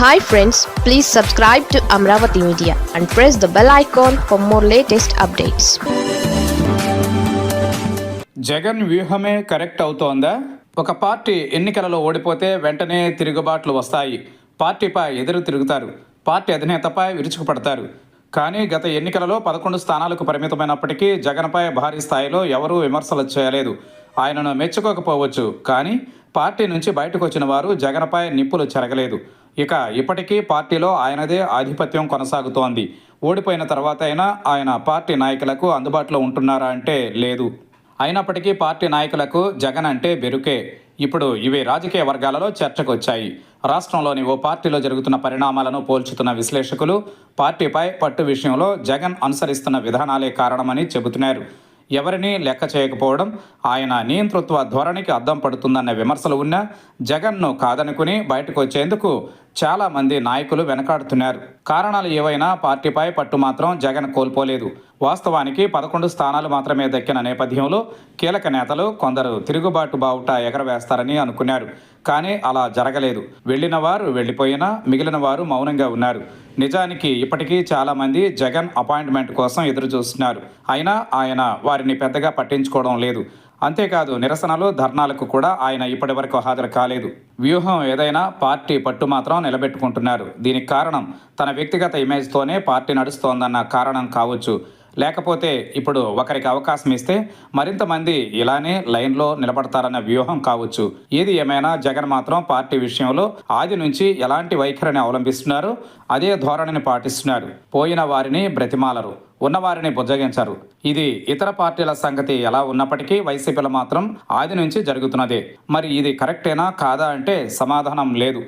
Hi friends, please subscribe to Amravati Media and press the bell icon for more latest updates. Jagan వ్యూహమే correct అవుతోందా? ఒక party ఎన్నికలలో ఓడిపోతే వెంటనే తిరుగుబాట్లు వస్తాయి. పార్టీపై ఎదురు తిరుగుతారు. పార్టీ అధినేతపై విరుచుకుపడతారు. కానీ గత ఎన్నికలలో 11 స్థానాలకు పరిమితమైనప్పటికీ జగన్పై భారీ స్థాయిలో ఎవరూ విమర్శలు చేయలేదు. ఆయనను మెచ్చుకోకపోవచ్చు, కానీ పార్టీ నుంచి బయటకు వచ్చిన వారు జగన్పై నిప్పులు చెరగలేదు. ఇప్పటికీ పార్టీలో ఆయనదే ఆధిపత్యం కొనసాగుతోంది. ఓడిపోయిన తర్వాత అయినా ఆయన పార్టీ నాయకులకు అందుబాటులో ఉంటున్నారా అంటే లేదు. అయినప్పటికీ పార్టీ నాయకులకు జగన్ అంటే బెరుకే. ఇప్పుడు ఇవి రాజకీయ వర్గాలలో చర్చకొచ్చాయి. రాష్ట్రంలోని ఓ పార్టీలో జరుగుతున్న పరిణామాలను పోల్చుతున్న విశ్లేషకులు పార్టీపై పట్టు విషయంలో జగన్ అనుసరిస్తున్న విధానాలే కారణమని చెబుతున్నారు. ఎవరినీ లెక్క చేయకపోవడం ఆయన నియంతృత్వ ధోరణికి అద్దం పడుతుందన్న విమర్శలు ఉన్నా జగన్ను కాదనుకుని బయటకు వచ్చేందుకు చాలామంది నాయకులు వెనకాడుతున్నారు. కారణాలు ఏవైనా పార్టీపై పట్టు మాత్రం జగన్ కోల్పోలేదు. వాస్తవానికి 11 స్థానాలు మాత్రమే దక్కిన నేపథ్యంలో కీలక నేతలు కొందరు తిరుగుబాటు బావుట ఎగరవేస్తారని అనుకున్నారు. కానీ అలా జరగలేదు. వెళ్ళిన వారు వెళ్ళిపోయినా మిగిలిన వారు మౌనంగా ఉన్నారు. నిజానికి ఇప్పటికీ చాలామంది జగన్ అపాయింట్మెంట్ కోసం ఎదురు చూస్తున్నారు. అయినా ఆయన వారిని పెద్దగా పట్టించుకోవడం లేదు. అంతేకాదు, నిరసనలు, ధర్నాలకు కూడా ఆయన ఇప్పటి వరకు హాజరు కాలేదు. వ్యూహం ఏదైనా పార్టీ పట్టు మాత్రం నిలబెట్టుకుంటున్నారు. దీనికి కారణం తన వ్యక్తిగత ఇమేజ్తోనే పార్టీ నడుస్తోందన్న కారణం కావచ్చు. లేకపోతే ఇప్పుడు ఒకరికి అవకాశం ఇస్తే మరింత మంది ఇలానే లైన్లో నిలబడతారన్న వ్యూహం కావచ్చు. ఏది ఏమైనా జగన్ మాత్రం పార్టీ విషయంలో ఆది నుంచి ఎలాంటి వైఖరిని అవలంబిస్తున్నారు, అదే ధోరణిని పాటిస్తున్నారు. పోయిన వారిని బ్రతిమాలరు, ఉన్నవారిని బుజ్జగించరు. ఇది ఇతర పార్టీల సంగతి ఎలా ఉన్నప్పటికీ వైసీపీలో మాత్రం ఆది నుంచి జరుగుతున్నదే. మరి ఇది కరెక్టేనా కాదా అంటే సమాధానం లేదు.